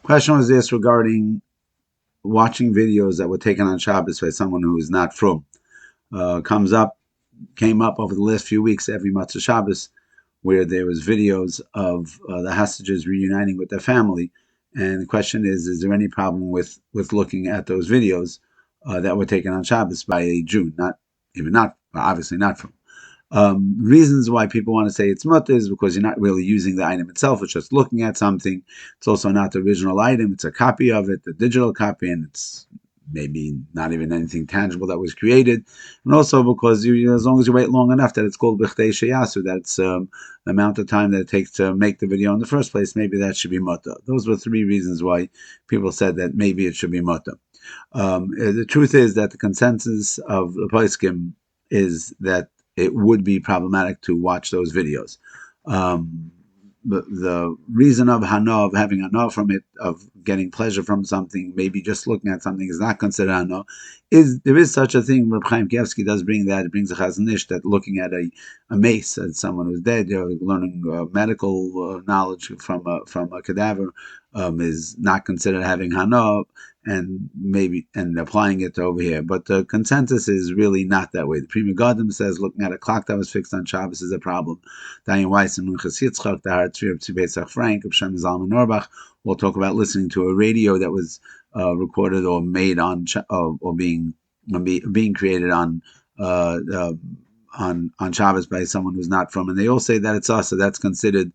Question was this regarding watching videos that were taken on Shabbos by someone who is not frum. Came up over the last few weeks every Matzah Shabbos, where there was videos of the hostages reuniting with their family. And the question is there any problem with looking at those videos that were taken on Shabbos by a Jew? Obviously not from. Reasons why people want to say it's mutter is because you're not really using the item itself, it's just looking at something. It's also not the original item, it's a copy of it, the digital copy, and it's maybe not even anything tangible that was created. And also because as long as you wait long enough that it's called b'chtei sheyasu, that's the amount of time that it takes to make the video in the first place, maybe that should be mutter. Those were three reasons why people said that maybe it should be mutter. The truth is that the consensus of the poskim is that it would be problematic to watch those videos. The reason of hana, of having hana from it, of getting pleasure from something, maybe just looking at something is not considered hana, there is such a thing. Reb Chaim Kievsky does bring that. It brings a Chazon Ish that looking at a mace, at someone who's dead, learning medical knowledge from a cadaver, is not considered having hana, and applying it over here. But the consensus is really not that way. The Pri Megadim says looking at a clock that was fixed on Shabbos is a problem. Dayan Weiss and Minchas Yitzchak, the Har Tzvi of Tzibei Frank, of Shem Zalman Auerbach, will talk about listening to a radio that was recorded or made on or being created on Shabbos by someone who's not from, and they all say that it's us, so that's considered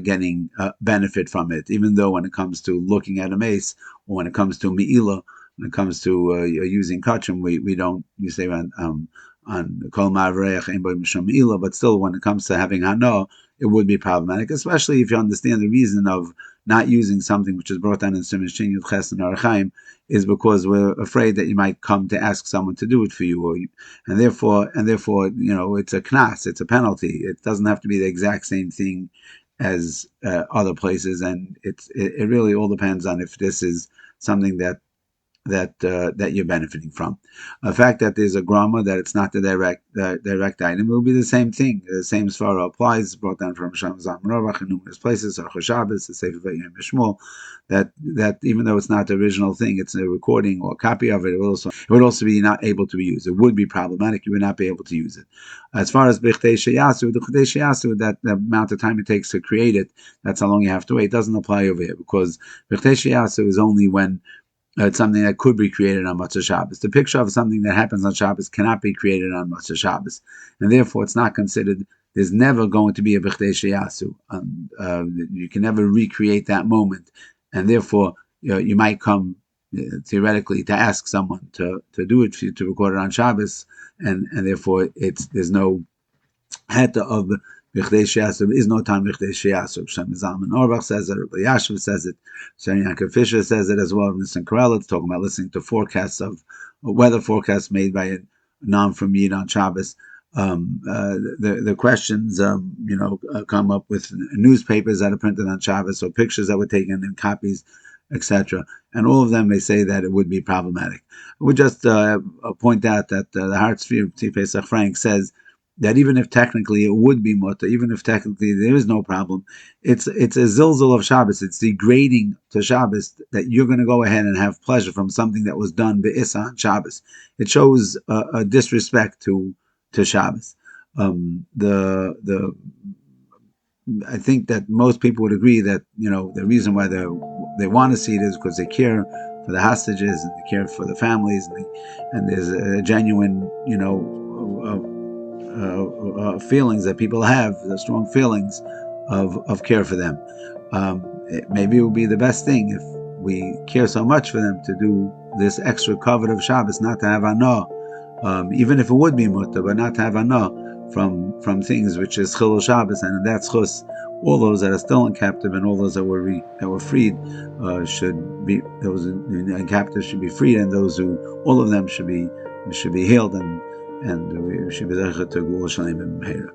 getting benefit from it, even though when it comes to looking at a mace, or when it comes to me'ila, when it comes to using kachim, we don't, you say on kol ma'avreich ein bo mishum me'ila, but still when it comes to having hana, it would be problematic, especially if you understand the reason of not using something which is brought down in Siman Shin Yud Ches and Arachaim is because we're afraid that you might come to ask someone to do it for you, and therefore, it's a knas, it's a penalty. It doesn't have to be the exact same thing as other places, and it really all depends on if this is something that you're benefiting from. The fact that there's a grama that it's not the direct item, it will be the same thing. The same svara applies. It's brought down from Shem Zalman Auerbach in numerous places. Zchus Shabbos, the Sefer Vayim Mishmol, that even though it's not the original thing, it's a recording or a copy of it. It would also be not able to be used. It would be problematic. You would not be able to use it. As far as b'chtei sheyasu, that the amount of time it takes to create it, that's how long you have to wait. It doesn't apply over here because b'chtei sheyasu is only when it's something that could be created on Matzah Shabbos. The picture of something that happens on Shabbos cannot be created on Matzah Shabbos, and therefore it's not considered. There's never going to be a b'chtei sheyasu. You can never recreate that moment, and therefore you might come theoretically to ask someone to do it for you, to record it on Shabbos, and therefore there's no heta of b'chtei sheyasu. There is no time b'chtei sheyasu. Shem Zalman Auerbach says it. Rabbi Yashiv says it. Yankel Fisher says it as well. Nissan Karela, it's talking about listening to forecasts of weather forecasts made by a non from Yid on Shabbos. The questions, come up with newspapers that are printed on Shabbos, or pictures that were taken in copies, etc. And all of them, they say that it would be problematic. I would just point out that the Har Tzvi of Tzibei Frank says that even if technically it would be mutter, even if technically there is no problem, it's a zilzul of Shabbos. It's degrading to Shabbos that you're going to go ahead and have pleasure from something that was done be'isa on Shabbos. It shows a disrespect to Shabbos. I think that most people would agree that the reason why they want to see it is because they care for the hostages and they care for the families, and there's a genuine feelings that people have, the strong feelings of care for them. Maybe it would be the best thing if we care so much for them to do this extra covet of Shabbos, not to have ana, even if it would be mutter, but not to have ana from things which is chilul Shabbos, and that's zchus. All those that are still in captive and all those that were freed should be, those in captive should be freed, and those who, all of them should be healed, and we should be zchus to geula shelaima.